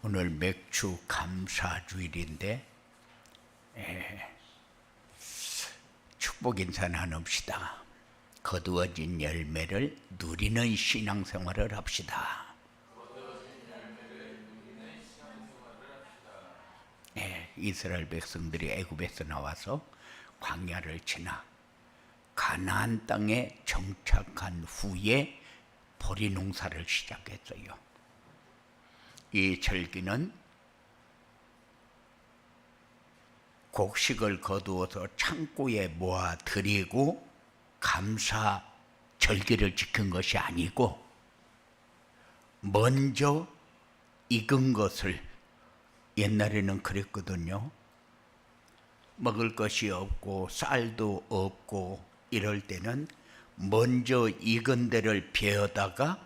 오늘 맥주 감사주일인데 축복 인사는 합시다. 거두어진 열매를 누리는 신앙생활을 합시다. 이스라엘 백성들이 애굽에서 나와서 광야를 지나 가나안 땅에 정착한 후에 보리 농사를 시작했어요. 이 절기는 곡식을 거두어서 창고에 모아 드리고 감사 절기를 지킨 것이 아니고 먼저 익은 것을, 옛날에는 그랬거든요. 먹을 것이 없고 쌀도 없고 이럴 때는 먼저 익은 데를 베어다가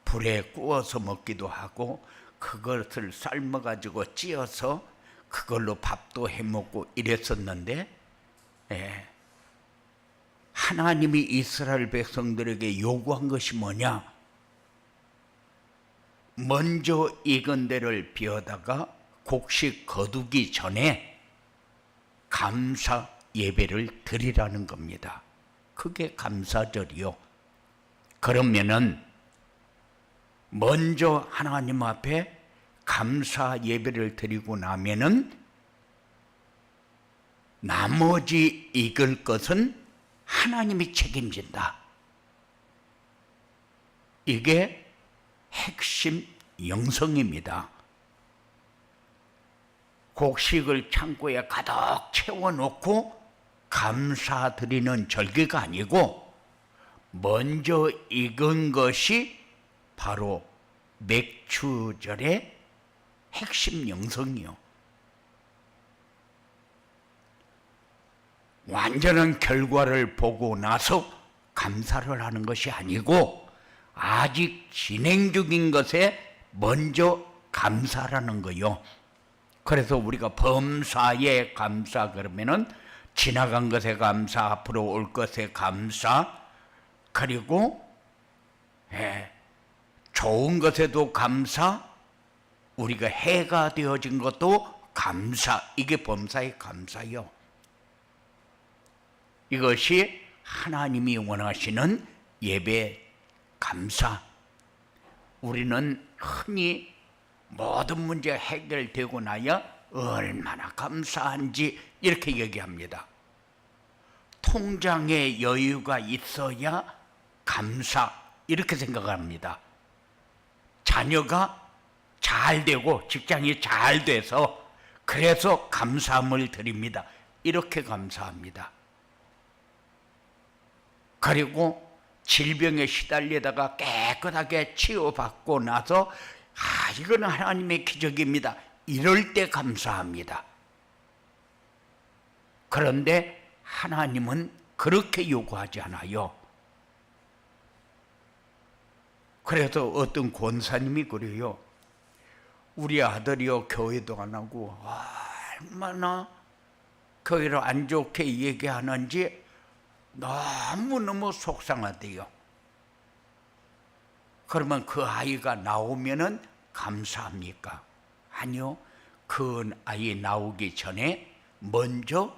불에 구워서 먹기도 하고 그것을 삶아가지고 찌어서 그걸로 밥도 해먹고 이랬었는데 하나님이 이스라엘 백성들에게 요구한 것이 뭐냐? 먼저 익은 데를 베어다가 곡식 거두기 전에 감사 예배를 드리라는 겁니다. 그게 감사절이요. 그러면은 먼저 하나님 앞에 감사 예배를 드리고 나면은 나머지 익을 것은 하나님이 책임진다. 이게 핵심 영성입니다. 곡식을 창고에 가득 채워놓고 감사드리는 절기가 아니고 먼저 익은 것이 바로 맥주절의 핵심 영성이요. 완전한 결과를 보고 나서 감사를 하는 것이 아니고 아직 진행 중인 것에 먼저 감사라는 거요. 그래서 우리가 범사에 감사 그러면은 지나간 것에 감사, 앞으로 올 것에 감사, 그리고 좋은 것에도 감사, 우리가 해가 되어진 것도 감사, 이게 범사의 감사요. 이것이 하나님이 원하시는 예배 감사. 우리는 흔히 모든 문제 해결되고 나야 얼마나 감사한지 이렇게 얘기합니다. 통장에 여유가 있어야 감사, 이렇게 생각합니다. 자녀가 잘 되고 직장이 잘 돼서 그래서 감사함을 드립니다. 이렇게 감사합니다. 그리고 질병에 시달리다가 깨끗하게 치유받고 나서 이건 하나님의 기적입니다. 이럴 때 감사합니다. 그런데 하나님은 그렇게 요구하지 않아요. 그래서 어떤 권사님이 그래요. 우리 아들이요 교회도 안 하고 얼마나 교회를 안 좋게 얘기하는지 너무너무 속상하대요. 그러면 그 아이가 나오면은 감사합니까? 아니요. 그 아이 나오기 전에 먼저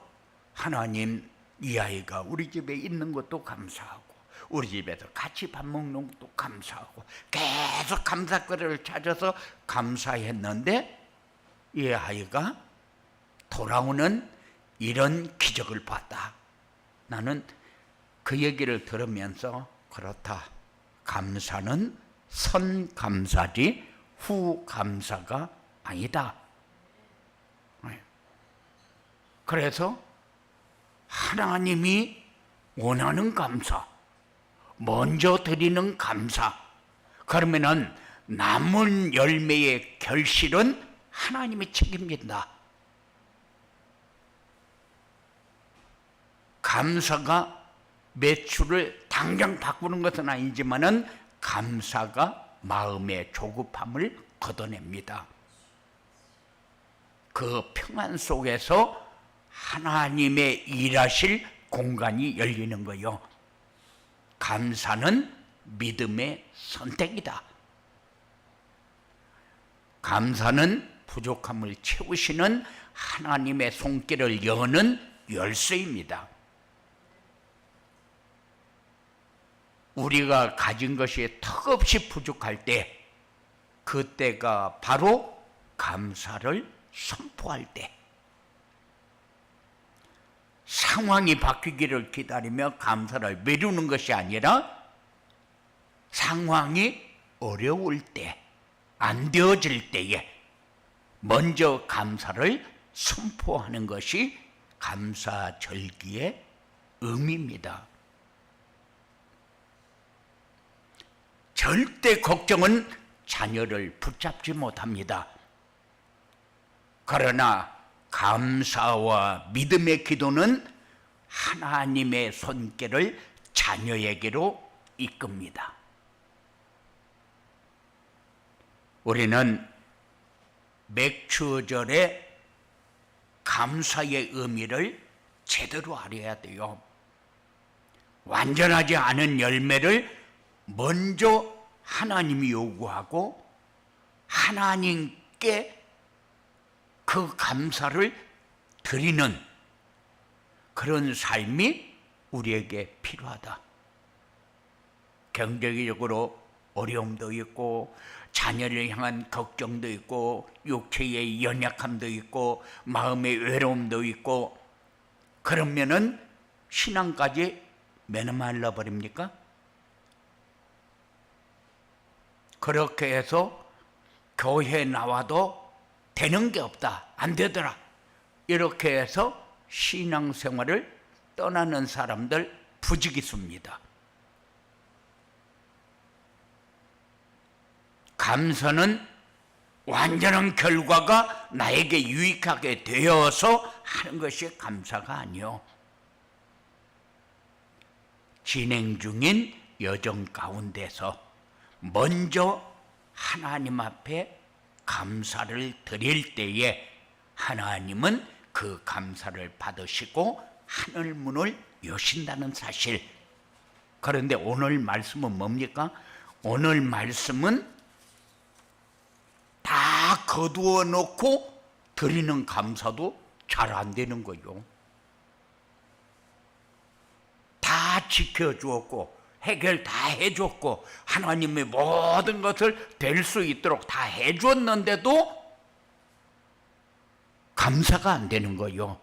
하나님, 이 아이가 우리 집에 있는 것도 감사하고 우리 집에서 같이 밥 먹는 것도 감사하고 계속 감사거리를 찾아서 감사했는데 이 아이가 돌아오는 이런 기적을 봤다. 나는 그 얘기를 들으면서 그렇다. 감사는 선감사지 후감사가 아니다. 그래서 하나님이 원하는 감사, 먼저 드리는 감사, 그러면은 남은 열매의 결실은 하나님이 책임진다. 감사가 매출을 당장 바꾸는 것은 아니지만은 감사가 마음의 조급함을 걷어냅니다. 그 평안 속에서 하나님의 일하실 공간이 열리는 거요. 감사는 믿음의 선택이다. 감사는 부족함을 채우시는 하나님의 손길을 여는 열쇠입니다. 우리가 가진 것이 턱없이 부족할 때, 그때가 바로 감사를 선포할 때, 상황이 바뀌기를 기다리며 감사를 미루는 것이 아니라 상황이 어려울 때, 안 되어질 때에 먼저 감사를 선포하는 것이 감사절기의 의미입니다. 절대 걱정은 자녀를 붙잡지 못합니다. 그러나 감사와 믿음의 기도는 하나님의 손길을 자녀에게로 이끕니다. 우리는 맥추절에 감사의 의미를 제대로 알아야 돼요. 완전하지 않은 열매를 먼저 하나님이 요구하고 하나님께 그 감사를 드리는 그런 삶이 우리에게 필요하다. 경제적으로 어려움도 있고, 자녀를 향한 걱정도 있고, 육체의 연약함도 있고, 마음의 외로움도 있고, 그러면은 신앙까지 메말라 버립니까? 그렇게 해서 교회에 나와도 되는 게 없다, 안 되더라, 이렇게 해서 신앙생활을 떠나는 사람들 부지기수입니다. 감사는 완전한 결과가 나에게 유익하게 되어서 하는 것이 감사가 아니요, 진행 중인 여정 가운데서 먼저 하나님 앞에 감사를 드릴 때에 하나님은 그 감사를 받으시고 하늘 문을 여신다는 사실. 그런데 오늘 말씀은 뭡니까? 오늘 말씀은 다 거두어 놓고 드리는 감사도 잘 안 되는 거요. 다 지켜주었고 해결 다 해줬고 하나님의 모든 것을 될 수 있도록 다 해줬는데도 감사가 안 되는 거요.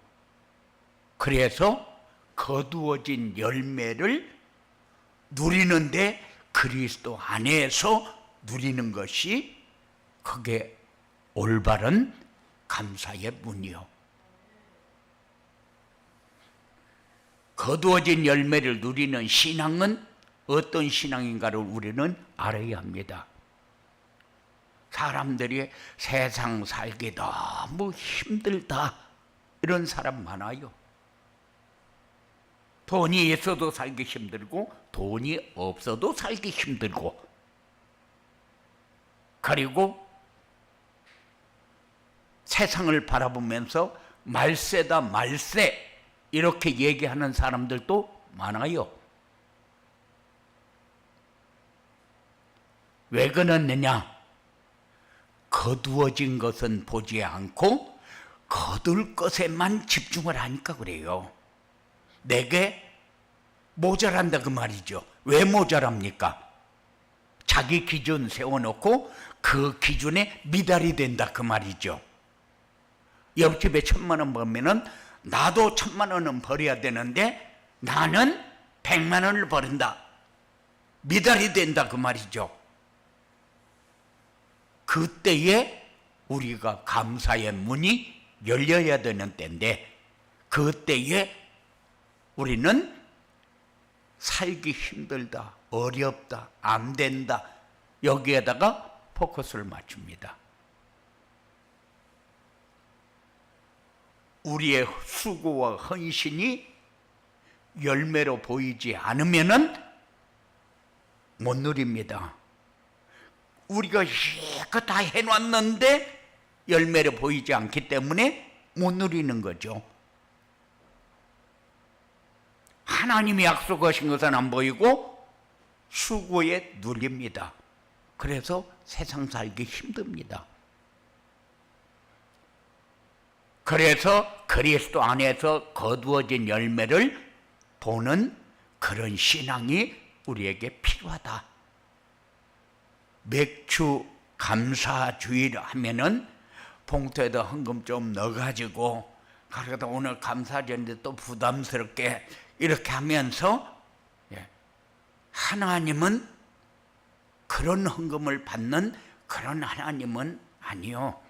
그래서 거두어진 열매를 누리는데 그리스도 안에서 누리는 것이 그게 올바른 감사의 문이요. 거두어진 열매를 누리는 신앙은 어떤 신앙인가를 우리는 알아야 합니다. 사람들이 세상 살기 너무 힘들다, 이런 사람 많아요. 돈이 있어도 살기 힘들고 돈이 없어도 살기 힘들고, 그리고 세상을 바라보면서 말세다 말세 이렇게 얘기하는 사람들도 많아요. 왜 그러느냐? 거두어진 것은 보지 않고 거둘 것에만 집중을 하니까 그래요. 내게 모자란다 그 말이죠. 왜 모자랍니까? 자기 기준 세워놓고 그 기준에 미달이 된다 그 말이죠. 옆집에 1,000만 원 벌면은 나도 1,000만 원은 벌어야 되는데 나는 100만 원을 버린다, 미달이 된다 그 말이죠. 그때에 우리가 감사의 문이 열려야 되는 때인데, 그때에 우리는 살기 힘들다, 어렵다, 안 된다, 여기에다가 포커스를 맞춥니다. 우리의 수고와 헌신이 열매로 보이지 않으면은 못 누립니다. 우리가 이거 다 해놨는데 열매로 보이지 않기 때문에 못 누리는 거죠. 하나님이 약속하신 것은 안 보이고 수고에 눌립니다. 그래서 세상 살기 힘듭니다. 그래서 그리스도 안에서 거두어진 열매를 보는 그런 신앙이 우리에게 필요하다. 맥주 감사주의를 하면은 봉투에다 헌금 좀 넣어가지고, 그래도 오늘 감사절인데 또 부담스럽게 이렇게 하면서, 하나님은 그런 헌금을 받는 그런 하나님은 아니요.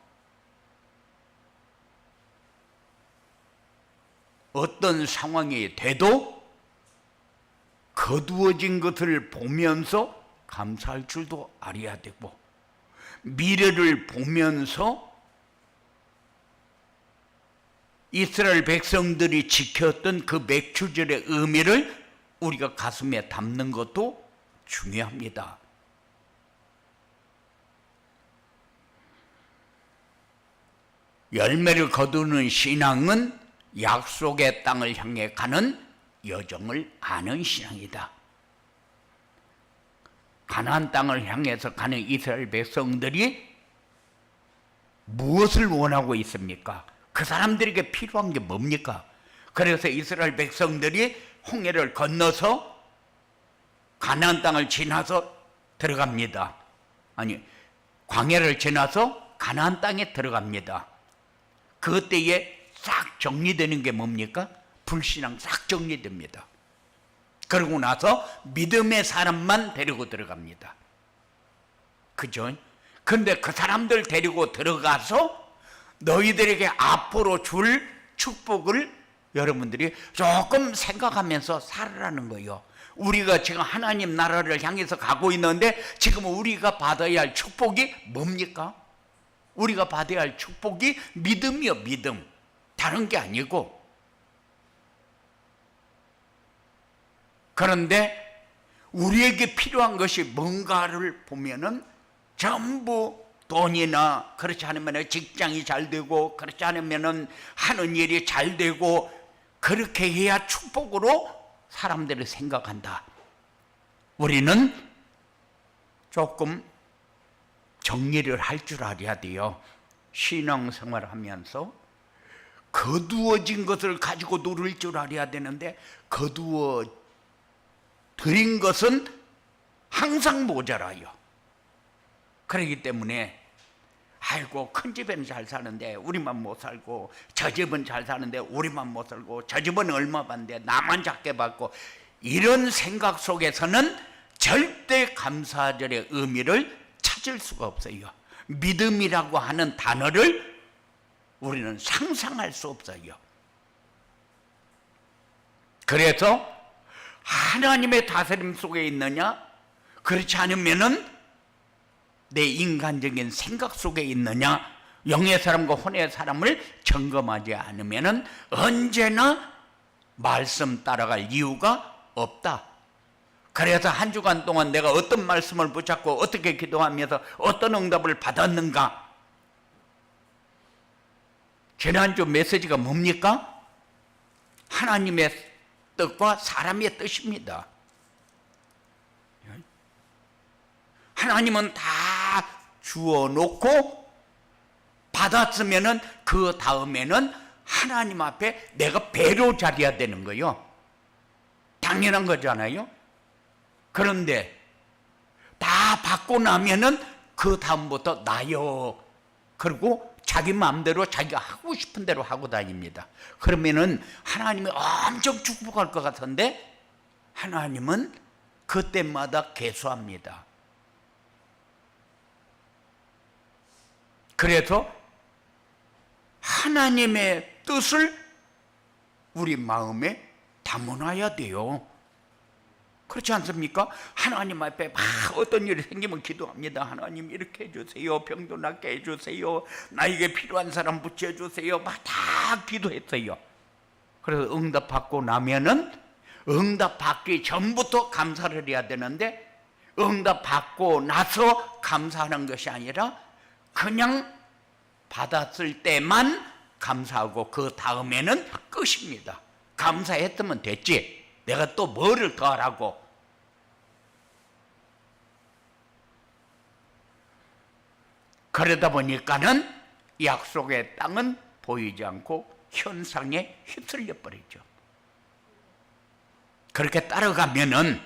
어떤 상황이 돼도 거두어진 것을 보면서 감사할 줄도 알아야 되고, 미래를 보면서 이스라엘 백성들이 지켰던 그 맥주절의 의미를 우리가 가슴에 담는 것도 중요합니다. 열매를 거두는 신앙은 약속의 땅을 향해 가는 여정을 아는 신앙이다. 가나안 땅을 향해서 가는 이스라엘 백성들이 무엇을 원하고 있습니까? 그 사람들에게 필요한 게 뭡니까? 그래서 이스라엘 백성들이 홍해를 건너서 가나안 땅을 지나서 들어갑니다. 아니, 광야를 지나서 가나안 땅에 들어갑니다. 그때에 싹 정리되는 게 뭡니까? 불신앙 싹 정리됩니다. 그러고 나서 믿음의 사람만 데리고 들어갑니다. 그죠? 근데 그 사람들 데리고 들어가서 너희들에게 앞으로 줄 축복을 여러분들이 조금 생각하면서 살아라는 거예요. 우리가 지금 하나님 나라를 향해서 가고 있는데 지금 우리가 받아야 할 축복이 뭡니까? 우리가 받아야 할 축복이 믿음이요, 믿음. 다른 게 아니고. 그런데 우리에게 필요한 것이 뭔가를 보면은 전부 돈이나, 그렇지 않으면 직장이 잘 되고, 그렇지 않으면 하는 일이 잘 되고, 그렇게 해야 축복으로 사람들이 생각한다. 우리는 조금 정리를 할 줄 알아야 돼요. 신앙생활을 하면서 거두어진 것을 가지고 누릴 줄 알아야 되는데, 거두어 드린 것은 항상 모자라요. 그렇기 때문에 아이고, 큰 집에는 잘 사는데 우리만 못 살고, 저 집은 잘 사는데 우리만 못 살고, 저 집은 얼마 받는데 나만 작게 받고, 이런 생각 속에서는 절대 감사절의 의미를 찾을 수가 없어요. 믿음이라고 하는 단어를 우리는 상상할 수 없어요. 그래서 하나님의 다스림 속에 있느냐, 그렇지 않으면은 내 인간적인 생각 속에 있느냐, 영의 사람과 혼의 사람을 점검하지 않으면은 언제나 말씀 따라갈 이유가 없다. 그래서 한 주간 동안 내가 어떤 말씀을 붙잡고 어떻게 기도하면서 어떤 응답을 받았는가? 지난주 메시지가 뭡니까? 하나님의 뜻과 사람의 뜻입니다. 하나님은 다 주어놓고 받았으면은 그 다음에는 하나님 앞에 내가 배로 자려야 되는 거예요. 당연한 거잖아요. 그런데 다 받고 나면은 그 다음부터 나요. 그리고 자기 마음대로 자기가 하고 싶은 대로 하고 다닙니다. 그러면은 하나님이 엄청 축복할 것 같은데 하나님은 그때마다 개수합니다. 그래서 하나님의 뜻을 우리 마음에 담아놔야 돼요. 그렇지 않습니까? 하나님 앞에 막 어떤 일이 생기면 기도합니다. 하나님 이렇게 해주세요. 병도 낫게 해주세요. 나에게 필요한 사람 붙여주세요. 막 다 기도했어요. 그래서 응답받고 나면은 응답받기 전부터 감사를 해야 되는데, 응답받고 나서 감사하는 것이 아니라 그냥 받았을 때만 감사하고 그 다음에는 끝입니다. 감사했으면 됐지, 내가 또 뭐를 더 하라고. 그러다 보니까는 약속의 땅은 보이지 않고 현상에 휩쓸려 버리죠. 그렇게 따라가면은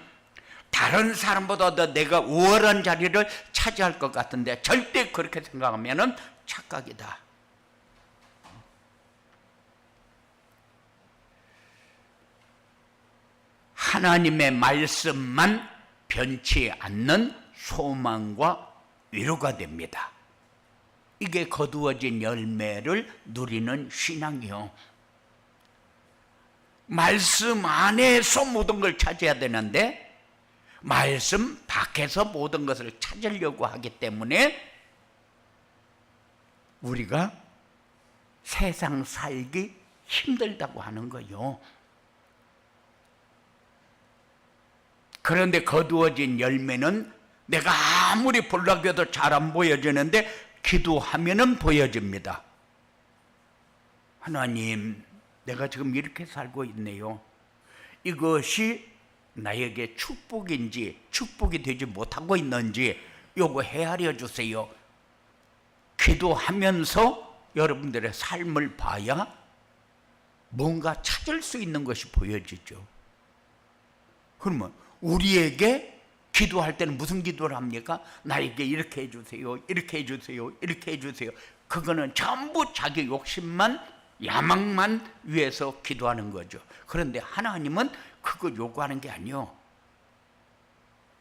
다른 사람보다 더 내가 우월한 자리를 차지할 것 같은데 절대 그렇게 생각하면은 착각이다. 하나님의 말씀만 변치 않는 소망과 위로가 됩니다. 이게 거두어진 열매를 누리는 신앙이요. 말씀 안에서 모든 걸 찾아야 되는데 말씀 밖에서 모든 것을 찾으려고 하기 때문에 우리가 세상 살기 힘들다고 하는 거요. 그런데 거두어진 열매는 내가 아무리 보려고 해도 잘 안 보여지는데 기도하면은 보여집니다. 하나님, 내가 지금 이렇게 살고 있네요. 이것이 나에게 축복인지 축복이 되지 못하고 있는지 요거 헤아려 주세요. 기도하면서 여러분들의 삶을 봐야 뭔가 찾을 수 있는 것이 보여지죠. 그러면 우리에게 기도할 때는 무슨 기도를 합니까? 나에게 이렇게 해주세요, 이렇게 해주세요, 이렇게 해주세요. 그거는 전부 자기 욕심만, 야망만 위해서 기도하는 거죠. 그런데 하나님은 그거 요구하는 게 아니요.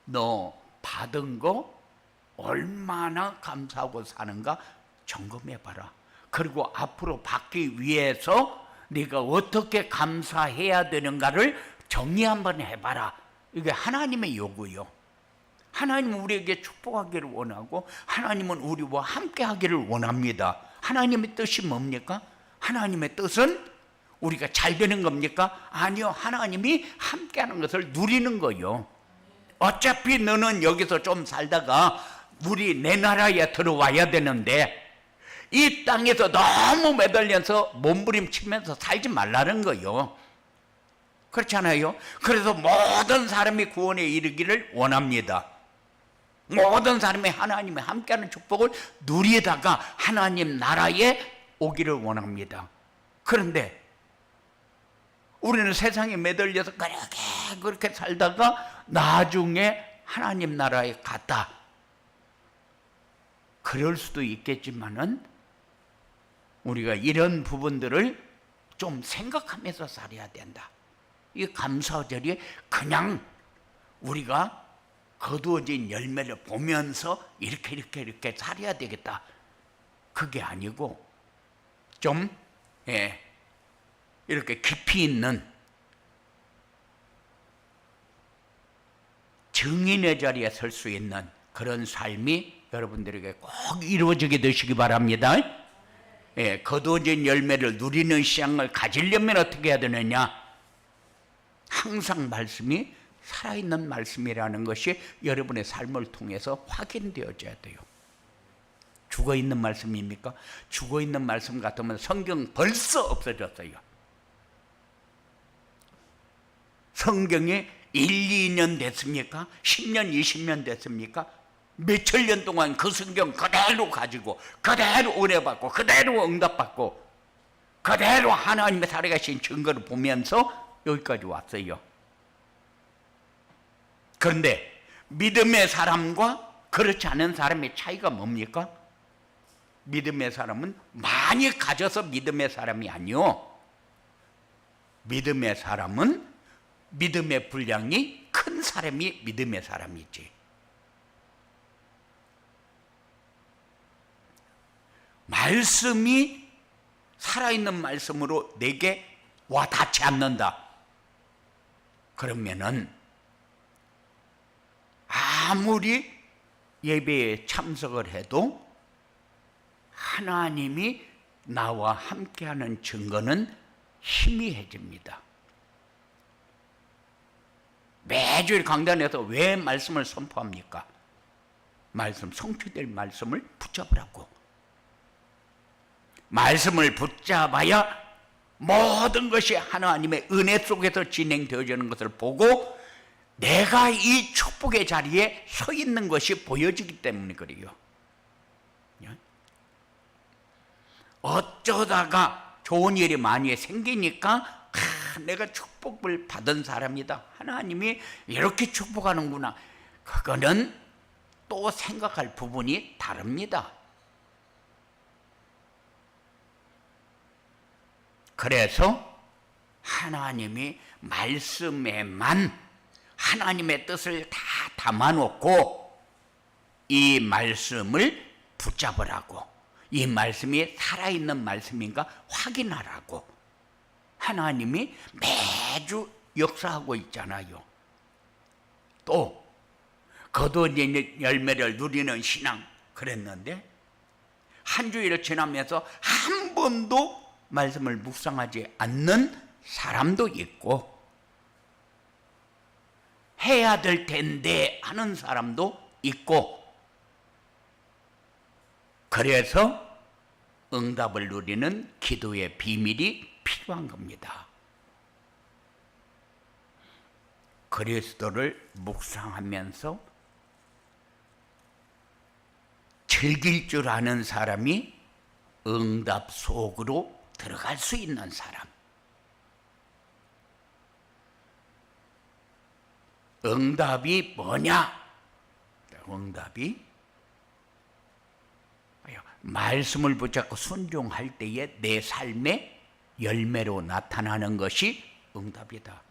너 받은 거 얼마나 감사하고 사는가 점검해 봐라. 그리고 앞으로 받기 위해서 네가 어떻게 감사해야 되는가를 정리 한번 해봐라. 이게 하나님의 요구요. 하나님은 우리에게 축복하기를 원하고 하나님은 우리와 함께 하기를 원합니다. 하나님의 뜻이 뭡니까? 하나님의 뜻은 우리가 잘 되는 겁니까? 아니요. 하나님이 함께하는 것을 누리는 거요. 어차피 너는 여기서 좀 살다가 우리 내 나라에 들어와야 되는데 이 땅에서 너무 매달려서 몸부림치면서 살지 말라는 거요. 그렇잖아요. 그래서 모든 사람이 구원에 이르기를 원합니다. 모든 사람이 하나님의 함께하는 축복을 누리다가 하나님 나라에 오기를 원합니다. 그런데 우리는 세상에 매달려서 그렇게 살다가 나중에 하나님 나라에 갔다. 그럴 수도 있겠지만은 우리가 이런 부분들을 좀 생각하면서 살아야 된다. 이 감사절이 그냥 우리가 거두어진 열매를 보면서 이렇게 살아야 되겠다. 그게 아니고 좀 이렇게 깊이 있는 증인의 자리에 설 수 있는 그런 삶이 여러분들에게 꼭 이루어지게 되시기 바랍니다. 거두어진 열매를 누리는 신앙을 가지려면 어떻게 해야 되느냐? 항상 말씀이 살아있는 말씀이라는 것이 여러분의 삶을 통해서 확인되어져야 돼요. 죽어있는 말씀입니까? 죽어있는 말씀 같으면 성경 벌써 없어졌어요. 성경이 1, 2년 됐습니까? 10년, 20년 됐습니까? 몇천 년 동안 그 성경 그대로 가지고 그대로 은혜받고 그대로 응답받고 그대로 하나님의 살아가신 증거를 보면서 여기까지 왔어요. 그런데 믿음의 사람과 그렇지 않은 사람의 차이가 뭡니까? 믿음의 사람은 많이 가져서 믿음의 사람이 아니요. 믿음의 사람은 믿음의 분량이 큰 사람이 믿음의 사람이지. 말씀이 살아있는 말씀으로 내게 와 닿지 않는다. 그러면은 아무리 예배에 참석을 해도 하나님이 나와 함께하는 증거는 희미해집니다. 매주일 강단에서 왜 말씀을 선포합니까? 말씀, 성취될 말씀을 붙잡으라고. 말씀을 붙잡아야 모든 것이 하나님의 은혜 속에서 진행되어지는 것을 보고 내가 이 축복의 자리에 서 있는 것이 보여지기 때문에 그래요. 어쩌다가 좋은 일이 많이 생기니까 내가 축복을 받은 사람이다. 하나님이 이렇게 축복하는구나. 그거는 또 생각할 부분이 다릅니다. 그래서 하나님이 말씀에만 하나님의 뜻을 다 담아놓고 이 말씀을 붙잡으라고, 이 말씀이 살아있는 말씀인가 확인하라고 하나님이 매주 역사하고 있잖아요. 또 거두어진 열매를 누리는 신앙 그랬는데 한 주일을 지나면서 한 번도 말씀을 묵상하지 않는 사람도 있고, 해야 될 텐데 하는 사람도 있고, 그래서 응답을 누리는 기도의 비밀이 필요한 겁니다. 그리스도를 묵상하면서 즐길 줄 아는 사람이 응답 속으로 들어갈 수 있는 사람. 응답이 뭐냐? 응답이 말씀을 붙잡고 순종할 때에 내 삶의 열매로 나타나는 것이 응답이다.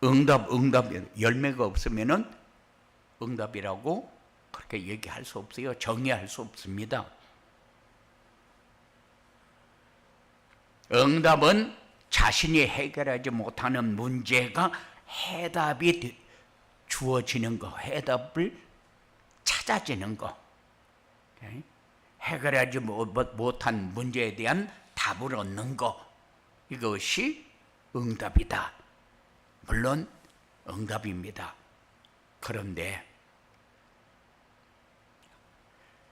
응답, 열매가 없으면은 응답이라고 그렇게 얘기할 수 없어요. 정의할 수 없습니다. 응답은 자신이 해결하지 못하는 문제가 해답이 주어지는 거, 해답을 찾아지는 거, 해결하지 못한 문제에 대한 답을 얻는 거, 이것이 응답이다. 물론 응답입니다. 그런데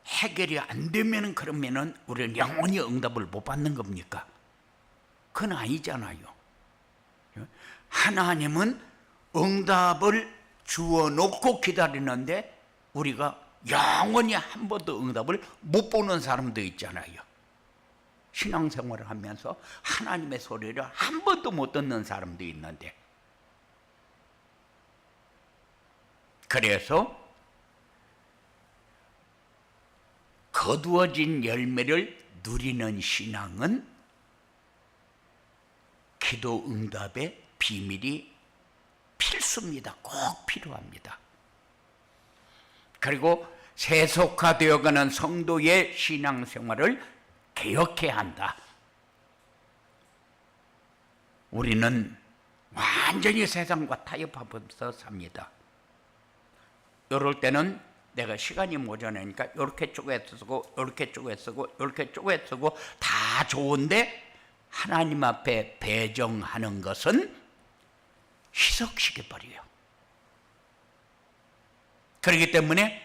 해결이 안 되면 그러면은 우리는 영원히 응답을 못 받는 겁니까? 그건 아니잖아요. 하나님은 응답을 주어 놓고 기다리는데 우리가 영원히 한 번도 응답을 못 보는 사람도 있잖아요. 신앙생활을 하면서 하나님의 소리를 한 번도 못 듣는 사람도 있는데, 그래서 거두어진 열매를 누리는 신앙은 기도 응답의 비밀이 필수입니다. 꼭 필요합니다. 그리고 세속화되어가는 성도의 신앙생활을 개혁해야 한다. 우리는 완전히 세상과 타협하면서 삽니다. 이럴 때는 내가 시간이 모자라니까 이렇게 쪼개 쓰고 이렇게 쪼개 쓰고 이렇게 쪼개 쓰고 다 좋은데 하나님 앞에 배정하는 것은 희석시켜버려요. 그렇기 때문에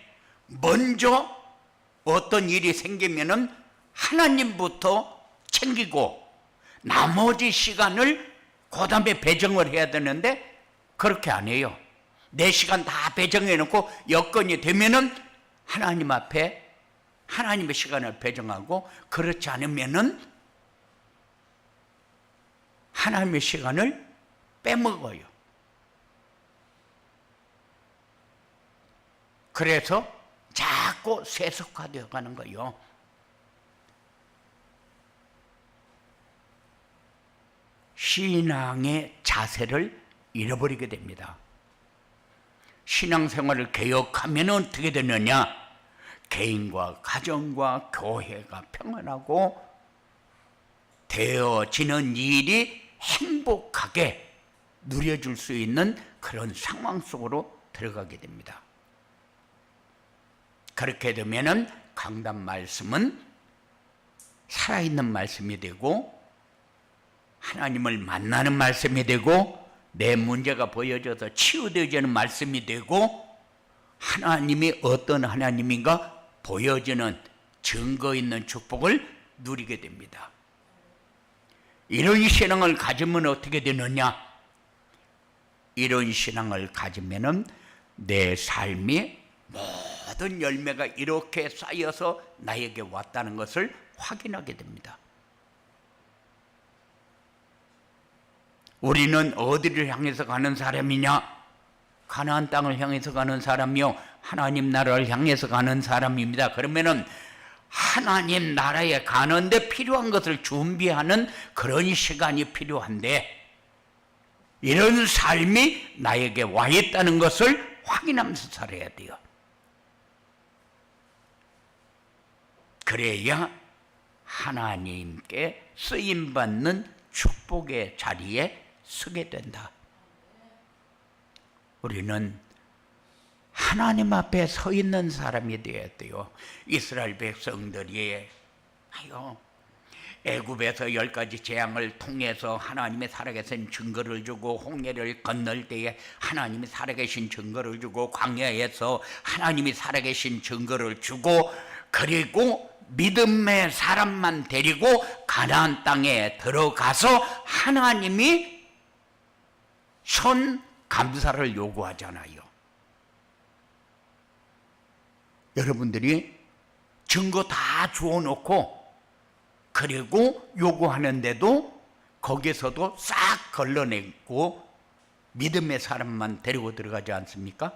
먼저 어떤 일이 생기면은 하나님부터 챙기고 나머지 시간을 그 다음에 배정을 해야 되는데 그렇게 안 해요. 내 시간 다 배정해 놓고 여건이 되면은 하나님 앞에 하나님의 시간을 배정하고, 그렇지 않으면은 하나님의 시간을 빼먹어요. 그래서 자꾸 세속화되어 가는 거예요. 신앙의 자세를 잃어버리게 됩니다. 신앙생활을 개혁하면 어떻게 되느냐? 개인과 가정과 교회가 평안하고 되어지는 일이 행복하게 누려줄 수 있는 그런 상황 속으로 들어가게 됩니다. 그렇게 되면은 강단 말씀은 살아있는 말씀이 되고 하나님을 만나는 말씀이 되고 내 문제가 보여져서 치유되어지는 말씀이 되고 하나님이 어떤 하나님인가 보여지는 증거 있는 축복을 누리게 됩니다. 이런 신앙을 가지면 어떻게 되느냐? 이런 신앙을 가지면은 내 삶이 모든 열매가 이렇게 쌓여서 나에게 왔다는 것을 확인하게 됩니다. 우리는 어디를 향해서 가는 사람이냐? 가나안 땅을 향해서 가는 사람이요, 하나님 나라를 향해서 가는 사람입니다. 그러면은 하나님 나라에 가는데 필요한 것을 준비하는 그런 시간이 필요한데, 이런 삶이 나에게 와 있다는 것을 확인하면서 살아야 돼요. 그래야 하나님께 쓰임받는 축복의 자리에 서게 된다. 우리는 하나님 앞에 서 있는 사람이 되어야 돼요. 이스라엘 백성들이 애굽에서 10가지 재앙을 통해서 하나님의 살아계신 증거를 주고, 홍해를 건널 때에 하나님이 살아계신 증거를 주고, 광야에서 하나님이 살아계신 증거를 주고, 그리고 믿음의 사람만 데리고 가나안 땅에 들어가서 하나님이 선 감사를 요구하잖아요. 여러분들이 증거 다 주워놓고 그리고 요구하는데도 거기서도 싹 걸러내고 믿음의 사람만 데리고 들어가지 않습니까?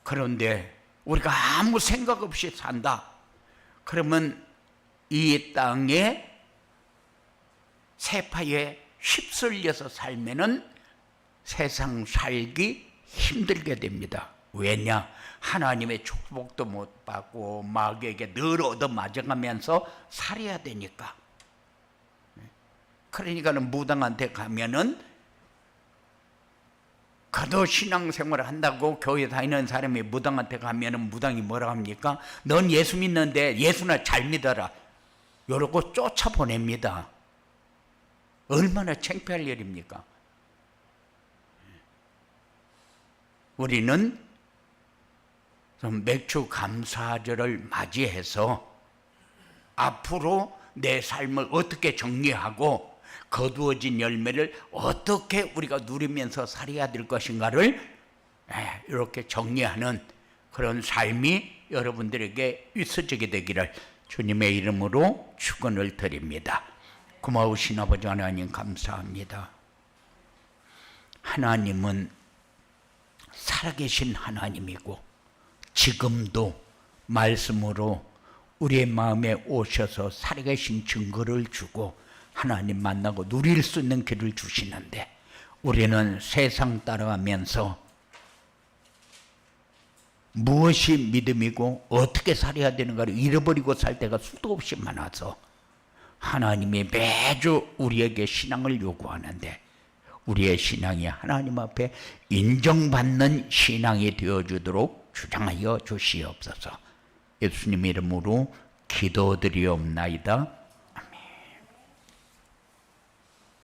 그런데 우리가 아무 생각 없이 산다. 그러면 이 땅에 세파에 휩쓸려서 살면은 세상 살기 힘들게 됩니다. 왜냐? 하나님의 축복도 못 받고 마귀에게 늘 얻어맞아가면서 살아야 되니까. 그러니까는 무당한테 가면은, 그도 신앙생활을 한다고 교회 다니는 사람이 무당한테 가면은 무당이 뭐라 합니까? 넌 예수 믿는데 예수나 잘 믿어라, 이러고 쫓아보냅니다. 얼마나 창피할 일입니까? 우리는 맥주 감사절을 맞이해서 앞으로 내 삶을 어떻게 정리하고 거두어진 열매를 어떻게 우리가 누리면서 살아야 될 것인가를 이렇게 정리하는 그런 삶이 여러분들에게 있어지게 되기를 주님의 이름으로 축원을 드립니다. 고마우신 아버지 하나님, 감사합니다. 하나님은 살아계신 하나님이고 지금도 말씀으로 우리의 마음에 오셔서 살아계신 증거를 주고 하나님 만나고 누릴 수 있는 길을 주시는데, 우리는 세상 따라가면서 무엇이 믿음이고 어떻게 살아야 되는가를 잃어버리고 살 때가 수도 없이 많아서 하나님이 매주 우리에게 신앙을 요구하는데, 우리의 신앙이 하나님 앞에 인정받는 신앙이 되어주도록 주장하여 주시옵소서. 예수님 이름으로 기도드리옵나이다.